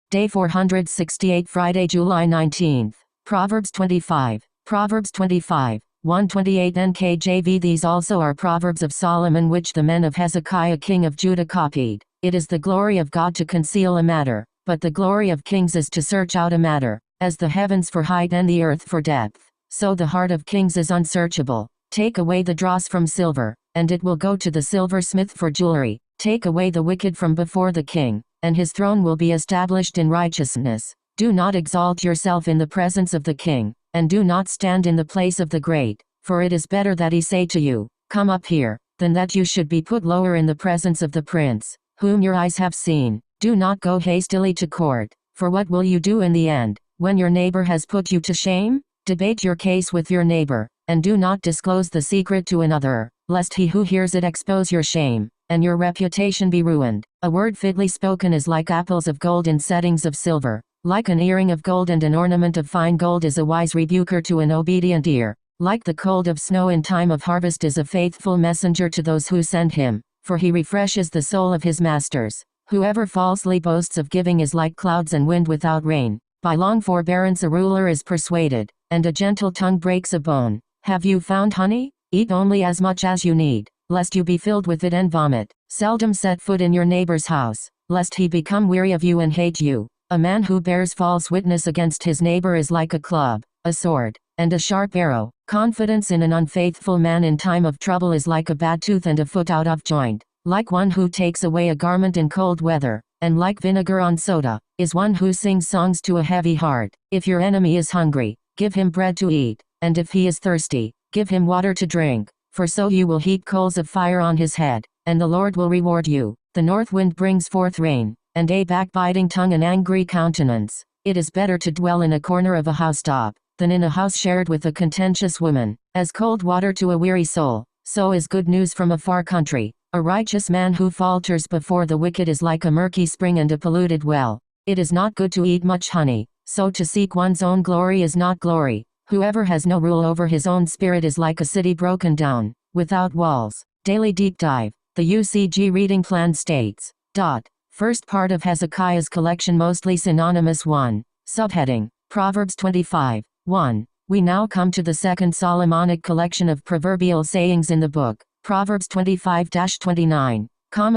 Day 468 Friday, July 19th. Proverbs 25. Proverbs 25. 128 NKJV. These also are Proverbs of Solomon which the men of Hezekiah king of Judah copied. It is the glory of God to conceal a matter, but the glory of kings is to search out a matter. As the heavens for height and the earth for depth, so the heart of kings is unsearchable. Take away the dross from silver, and it will go to the silversmith for jewelry. Take away the wicked from before the king, and his throne will be established in righteousness. Do not exalt yourself in the presence of the king, and do not stand in the place of the great, for it is better that he say to you, Come up here, than that you should be put lower in the presence of the prince, whom your eyes have seen. Do not go hastily to court, for what will you do in the end, when your neighbor has put you to shame? Debate your case with your neighbor, and do not disclose the secret to another, lest he who hears it expose your shame, and your reputation be ruined. A word fitly spoken is like apples of gold in settings of silver, like an earring of gold and an ornament of fine gold is a wise rebuker to an obedient ear, like the cold of snow in time of harvest is a faithful messenger to those who send him, for he refreshes the soul of his masters. Whoever falsely boasts of giving is like clouds and wind without rain. By long forbearance a ruler is persuaded, and a gentle tongue breaks a bone. Have you found honey? Eat only as much as you need, lest you be filled with it and vomit. Seldom set foot in your neighbor's house, lest he become weary of you and hate you. A man who bears false witness against his neighbor is like a club, a sword, and a sharp arrow. Confidence in an unfaithful man in time of trouble is like a bad tooth and a foot out of joint, like one who takes away a garment in cold weather, and like vinegar on soda, is one who sings songs to a heavy heart. If your enemy is hungry, give him bread to eat, and if he is thirsty, give him water to drink, for so you will heap coals of fire on his head, and the Lord will reward you. The north wind brings forth rain, and a backbiting tongue an angry countenance. It is better to dwell in a corner of a housetop, than in a house shared with a contentious woman. As cold water to a weary soul, so is good news from a far country. A righteous man who falters before the wicked is like a murky spring and a polluted well. It is not good to eat much honey, so to seek one's own glory is not glory. Whoever has no rule over his own spirit is like a city broken down, without walls. Daily Deep Dive. The UCG reading plan states. First part of Hezekiah's collection mostly synonymous 1. Subheading. Proverbs 25. 1. We now come to the second Solomonic collection of proverbial sayings in the book. Proverbs 25-29,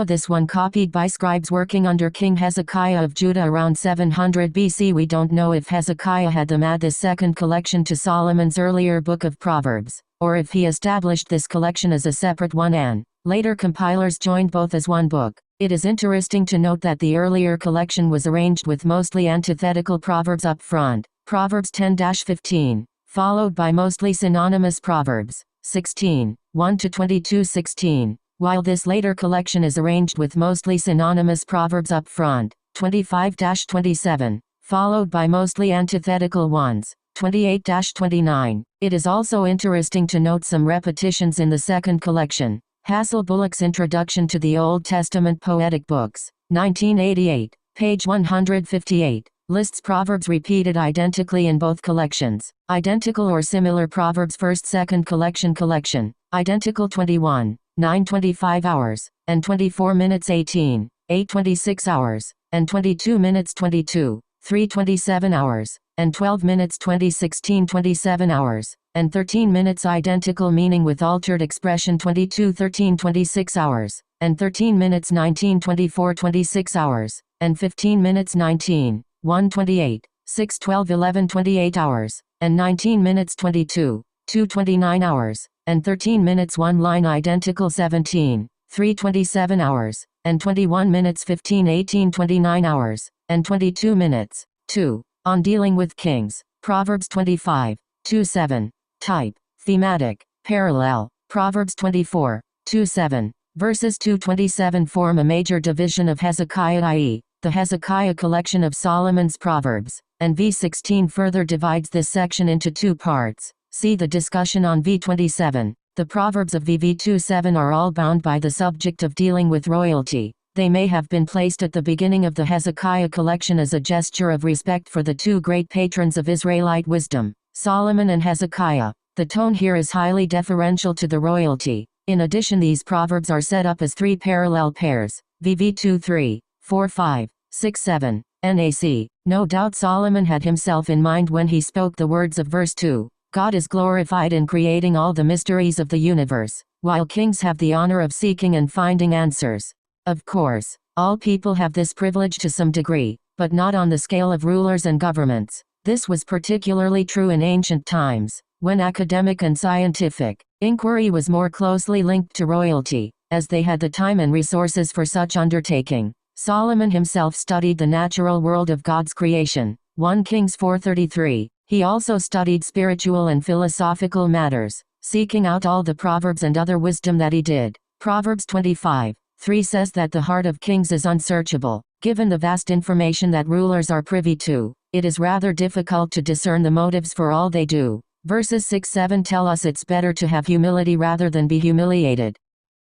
this one copied by scribes working under King Hezekiah of Judah around 700 BC. We don't know if Hezekiah had them add this second collection to Solomon's earlier book of Proverbs, or if he established this collection as a separate one and later compilers joined both as one book. It is interesting to note that the earlier collection was arranged with mostly antithetical proverbs up front, Proverbs 10-15, followed by mostly synonymous Proverbs 16, 1-22-16, while this later collection is arranged with mostly synonymous Proverbs up front, 25-27, followed by mostly antithetical ones, 28-29. It is also interesting to note some repetitions in the second collection. Hasselbulloch's Introduction to the Old Testament Poetic Books, 1988, page 158. Lists proverbs repeated identically in both collections. Identical or similar proverbs first-second collection. Identical 21, 9:25 hours, and 24 minutes 18, 8:26 hours, and 22 minutes 22, 3:27 hours, and 12 minutes 20:16 27 hours, and 13 minutes identical meaning with altered expression 22:13 26 hours, and 13 minutes 19:24 26 hours, and 15 minutes 19. 1:28, 6:12 11:28 hours, and 19 minutes 22, 2:29 hours, and 13 minutes 1 line identical 17, 3:27 hours, and 21 minutes 15 18 29 hours, and 22 minutes. 2. On dealing with kings, Proverbs 25, 2-7. Type, thematic, parallel, Proverbs 24, 2-7, verses 2-27 form a major division of Hezekiah, i.e., the Hezekiah collection of Solomon's Proverbs, and V16 further divides this section into two parts. See the discussion on V27. The Proverbs of VV27 are all bound by the subject of dealing with royalty. They may have been placed at the beginning of the Hezekiah collection as a gesture of respect for the two great patrons of Israelite wisdom, Solomon and Hezekiah. The tone here is highly deferential to the royalty. In addition, these proverbs are set up as three parallel pairs, VV2 3, 4 5, 6 7, NAC. No doubt Solomon had himself in mind when he spoke the words of verse 2. God is glorified in creating all the mysteries of the universe, while kings have the honor of seeking and finding answers. Of course, all people have this privilege to some degree, but not on the scale of rulers and governments. This was particularly true in ancient times, when academic and scientific inquiry was more closely linked to royalty, as they had the time and resources for such undertaking. Solomon himself studied the natural world of God's creation. 1 Kings 4:33. He also studied spiritual and philosophical matters, seeking out all the proverbs and other wisdom that he did. Proverbs 25:3 says that the heart of kings is unsearchable. Given the vast information that rulers are privy to, it is rather difficult to discern the motives for all they do. Verses 6-7 tell us it's better to have humility rather than be humiliated.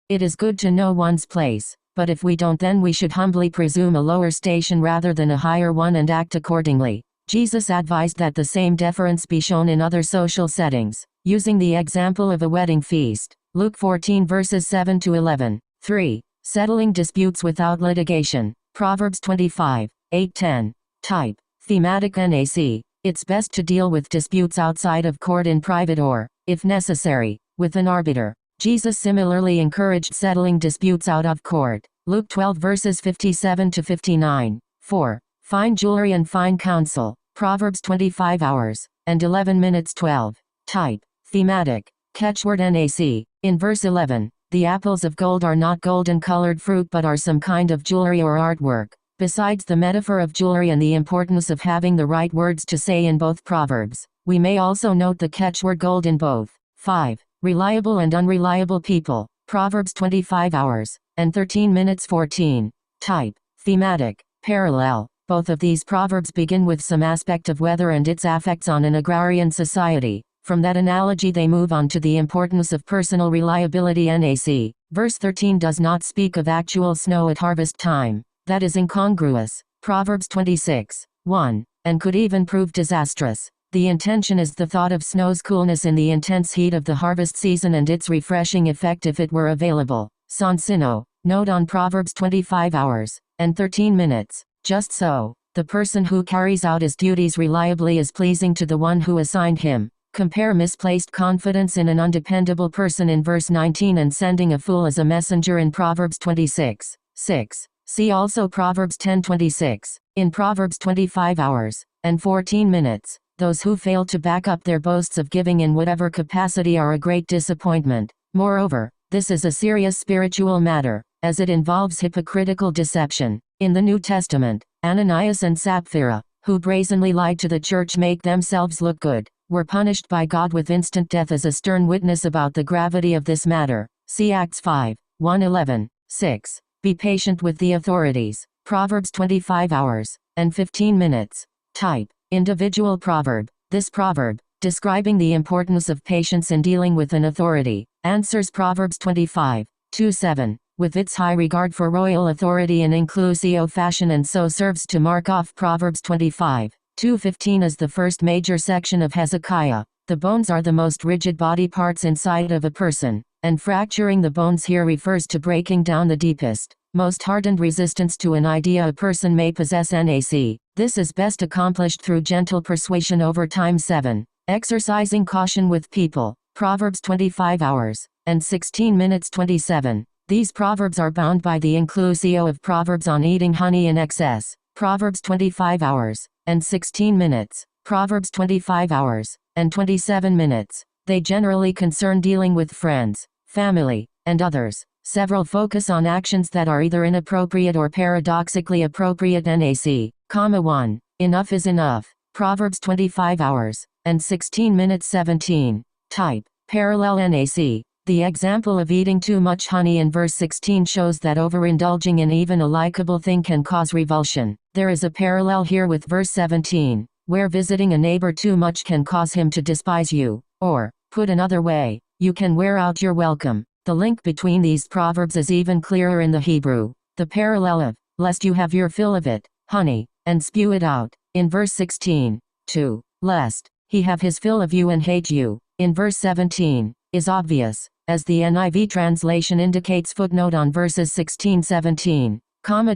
It is good to know one's place, but if we don't, then we should humbly presume a lower station rather than a higher one and act accordingly. Jesus advised that the same deference be shown in other social settings, using the example of a wedding feast. Luke 14 verses 7-11. 3. Settling disputes without litigation. Proverbs 25:8-10. Type. Thematic NAC. It's best to deal with disputes outside of court in private or, if necessary, with an arbiter. Jesus similarly encouraged settling disputes out of court. Luke 12 verses 57-59. 4. Fine jewelry and fine counsel. Proverbs 25 hours and 11 minutes 12. Type. Thematic. Catchword NAC. In verse 11, the apples of gold are not golden-colored fruit but are some kind of jewelry or artwork. Besides the metaphor of jewelry and the importance of having the right words to say in both proverbs, we may also note the catchword gold in both. 5. Reliable and unreliable people. Proverbs 25 hours and 13 minutes 14. Type. Thematic. Parallel. Both of these proverbs begin with some aspect of weather and its effects on an agrarian society. From that analogy they move on to the importance of personal reliability NAC. Verse 13 does not speak of actual snow at harvest time. That is incongruous. Proverbs 26:1, and could even prove disastrous. The intention is the thought of snow's coolness in the intense heat of the harvest season and its refreshing effect if it were available. Sonsino. Note on Proverbs 25 hours and 13 minutes. Just so, the person who carries out his duties reliably is pleasing to the one who assigned him. Compare misplaced confidence in an undependable person in verse 19 and sending a fool as a messenger in Proverbs 26:6. See also Proverbs 10:26. In Proverbs 25 hours and 14 minutes, those who fail to back up their boasts of giving in whatever capacity are a great disappointment. Moreover, this is a serious spiritual matter, as it involves hypocritical deception. In the New Testament, Ananias and Sapphira, who brazenly lied to the church make themselves look good, were punished by God with instant death as a stern witness about the gravity of this matter. See Acts 5:1-11. 6. Be patient with the authorities. Proverbs 25 hours and 15 minutes. Type. Individual proverb. This proverb, describing the importance of patience in dealing with an authority, answers Proverbs 25:2-7, with its high regard for royal authority in inclusio fashion, and so serves to mark off Proverbs 25:2-15 as the first major section of Hezekiah. The bones are the most rigid body parts inside of a person, and fracturing the bones here refers to breaking down the deepest, most hardened resistance to an idea a person may possess NAC. This is best accomplished through gentle persuasion over time. 7. Exercising caution with people. Proverbs 25 hours and 16 minutes 27. These proverbs are bound by the inclusio of proverbs on eating honey in excess. Proverbs 25 hours and 16 minutes. Proverbs 25 hours and 27 minutes. They generally concern dealing with friends, family, and others. Several focus on actions that are either inappropriate or paradoxically appropriate. NAC, 1. Enough is enough. Proverbs 25 hours and 16 minutes 17. Type. Parallel NAC. The example of eating too much honey in verse 16 shows that overindulging in even a likable thing can cause revulsion. There is a parallel here with verse 17, where visiting a neighbor too much can cause him to despise you, or, put another way, you can wear out your welcome. The link between these proverbs is even clearer in the Hebrew. The parallel of, lest you have your fill of it, honey, and spew it out, in verse 16, to, lest he have his fill of you and hate you, in verse 17, is obvious, as the NIV translation indicates. Footnote on verses 16-17,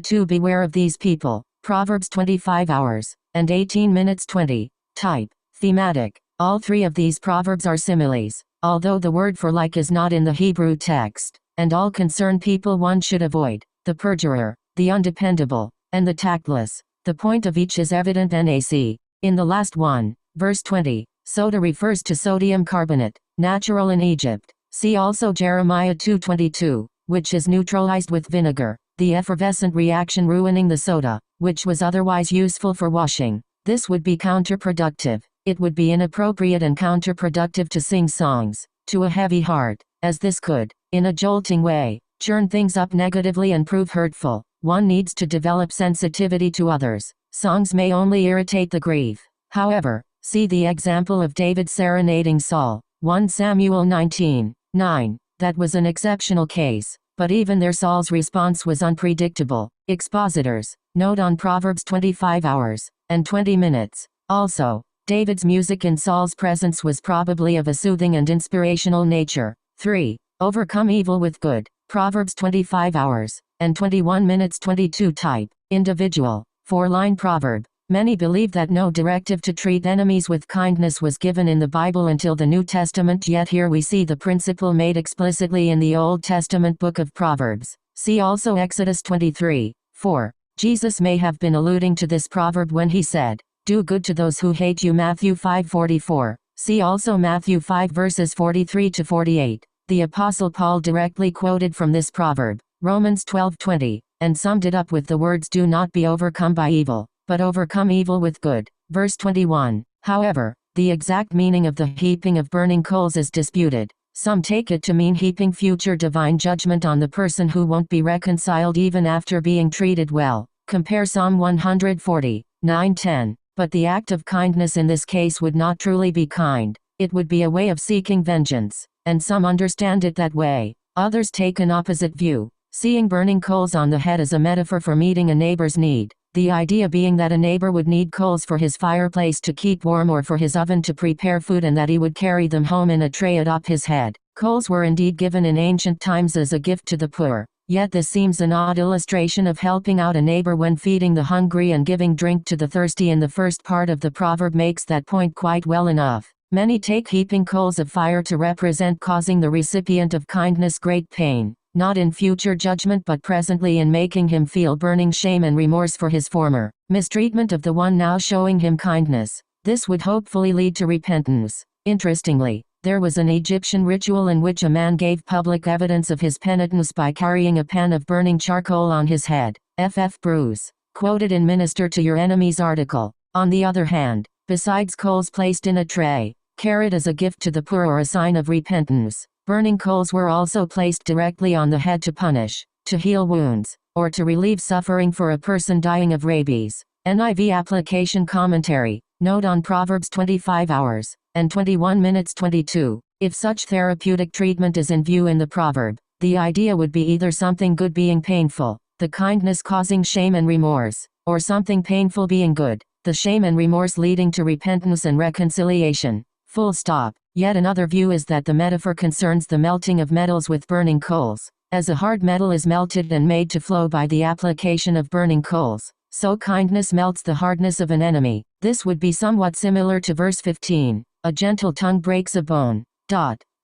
2. Beware of these people. Proverbs 25 hours, and 18 minutes 20. Type. Thematic. All three of these proverbs are similes, although the word for like is not in the Hebrew text, and all concern people one should avoid: the perjurer, the undependable, and the tactless. The point of each is evident. NAC. In the last one, verse 20, soda refers to sodium carbonate, natural in Egypt. See also Jeremiah 2:22, which is neutralized with vinegar, the effervescent reaction ruining the soda, which was otherwise useful for washing. This would be counterproductive. It would be inappropriate and counterproductive to sing songs to a heavy heart, as this could, in a jolting way, churn things up negatively and prove hurtful. One needs to develop sensitivity to others. Songs may only irritate the grief. However, see the example of David serenading Saul, 1 Samuel 19:9. That was an exceptional case, but even there Saul's response was unpredictable. Expositors, note on Proverbs 25 hours, and 20 minutes. Also, David's music in Saul's presence was probably of a soothing and inspirational nature. 3. Overcome evil with good. Proverbs 25 hours, and 21 minutes 22. Type. Individual. 4-line proverb. Many believe that no directive to treat enemies with kindness was given in the Bible until the New Testament, yet here we see the principle made explicitly in the Old Testament book of Proverbs. See also Exodus 23:4. Jesus may have been alluding to this proverb when he said, "Do good to those who hate you." Matthew 5:44. See also Matthew 5 verses 43 to 48. The Apostle Paul directly quoted from this proverb, Romans 12:20, and summed it up with the words, "Do not be overcome by evil, but overcome evil with good." Verse 21. However, the exact meaning of the heaping of burning coals is disputed. Some take it to mean heaping future divine judgment on the person who won't be reconciled even after being treated well. Compare Psalm 140:9-10. But the act of kindness in this case would not truly be kind. It would be a way of seeking vengeance, and some understand it that way. Others take an opposite view, seeing burning coals on the head as a metaphor for meeting a neighbor's need. The idea being that a neighbor would need coals for his fireplace to keep warm or for his oven to prepare food, and that he would carry them home in a tray atop his head. Coals were indeed given in ancient times as a gift to the poor. Yet this seems an odd illustration of helping out a neighbor when feeding the hungry and giving drink to the thirsty. In the first part of the proverb makes that point quite well enough. Many take heaping coals of fire to represent causing the recipient of kindness great pain, not in future judgment but presently in making him feel burning shame and remorse for his former mistreatment of the one now showing him kindness. This would hopefully lead to repentance. Interestingly, there was an Egyptian ritual in which a man gave public evidence of his penitence by carrying a pan of burning charcoal on his head. F. Bruce, quoted in Minister to Your Enemies article. On the other hand, besides coals placed in a tray, carried as a gift to the poor or a sign of repentance, burning coals were also placed directly on the head to punish, to heal wounds, or to relieve suffering for a person dying of rabies. NIV application commentary. Note on Proverbs 25 hours, and 21 minutes 22. If such therapeutic treatment is in view in the proverb, the idea would be either something good being painful, the kindness causing shame and remorse, or something painful being good, the shame and remorse leading to repentance and reconciliation. Full stop. Yet another view is that the metaphor concerns the melting of metals with burning coals. As a hard metal is melted and made to flow by the application of burning coals, so kindness melts the hardness of an enemy. This would be somewhat similar to verse 15. A gentle tongue breaks a bone.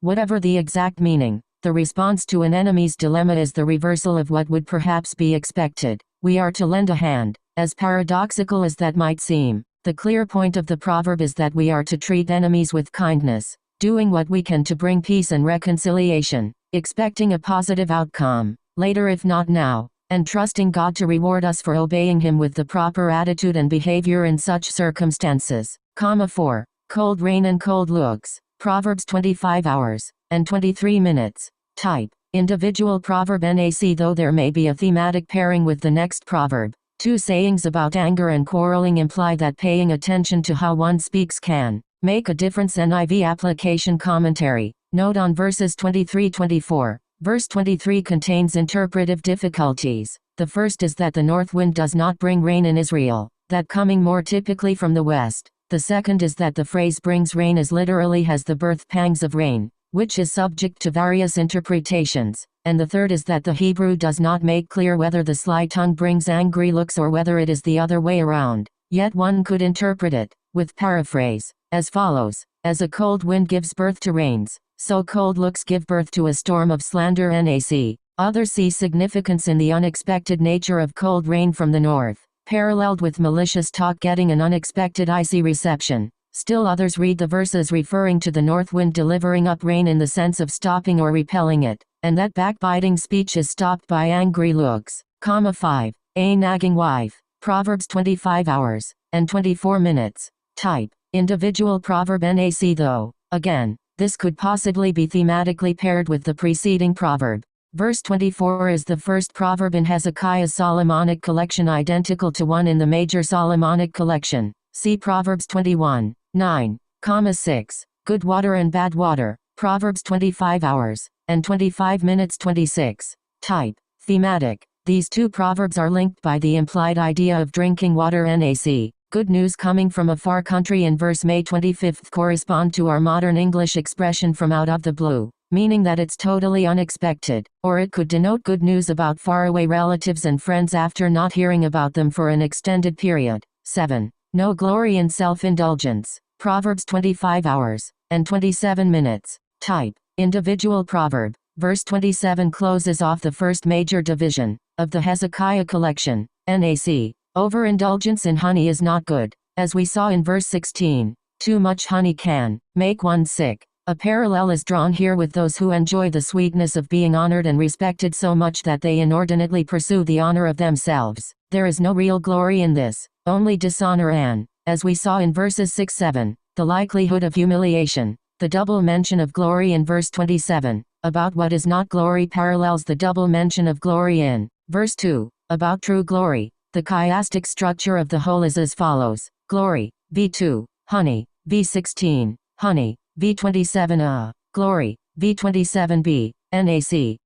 Whatever the exact meaning, the response to an enemy's dilemma is the reversal of what would perhaps be expected. We are to lend a hand, as paradoxical as that might seem. The clear point of the proverb is that we are to treat enemies with kindness, doing what we can to bring peace and reconciliation, expecting a positive outcome, later if not now, and trusting God to reward us for obeying Him with the proper attitude and behavior in such circumstances. 4. Cold rain and cold looks. Proverbs 25 hours, and 23 minutes. Type. Individual proverb. NAC. Though there may be a thematic pairing with the next proverb, two sayings about anger and quarreling imply that paying attention to how one speaks can make a difference. NIV application commentary. Note on verses 23-24. Verse 23 contains interpretive difficulties. The first is that the north wind does not bring rain in Israel, that coming more typically from the west. The second is that the phrase brings rain as literally has the birth pangs of rain. which is subject to various interpretations, and the third is that the Hebrew does not make clear whether the sly tongue brings angry looks or whether it is the other way around. Yet one could interpret it, with paraphrase, as follows: as a cold wind gives birth to rains, so cold looks give birth to a storm of slander. NAC. Others see significance in the unexpected nature of cold rain from the north, paralleled with malicious talk getting an unexpected icy reception. Still others read the verses referring to the north wind delivering up rain in the sense of stopping or repelling it, and that backbiting speech is stopped by angry looks. 5. A nagging wife. Proverbs 25 hours and 24 minutes. Type. Individual proverb. NAC. Though, again, this could possibly be thematically paired with the preceding proverb. Verse 24 is the first proverb in Hezekiah's Solomonic collection, identical to one in the major Solomonic collection. See Proverbs 21, 9,6. Good water and bad water. Proverbs 25 hours and 25 minutes. 26. Type. Thematic. These two proverbs are linked by the implied idea of drinking water. NAC. Good news coming from a far country in verse May 25 correspond to our modern English expression from out of the blue, meaning that it's totally unexpected, or it could denote good news about faraway relatives and friends after not hearing about them for an extended period. 7. No glory in self-indulgence. Proverbs 25 hours and 27 minutes. Type. Individual proverb. Verse 27 closes off the first major division of the Hezekiah collection. NAC. Overindulgence in honey is not good, as we saw in verse 16. Too much honey can make one sick. A parallel is drawn here with those who enjoy the sweetness of being honored and respected so much that they inordinately pursue the honor of themselves. There is no real glory in this, only dishonor and, as we saw in verses 6-7, the likelihood of humiliation. The double mention of glory in verse 27, about what is not glory, parallels the double mention of glory in verse 2, about true glory. The chiastic structure of the whole is as follows: glory, V2, honey, V16, honey, V27, glory, V27b, NAC.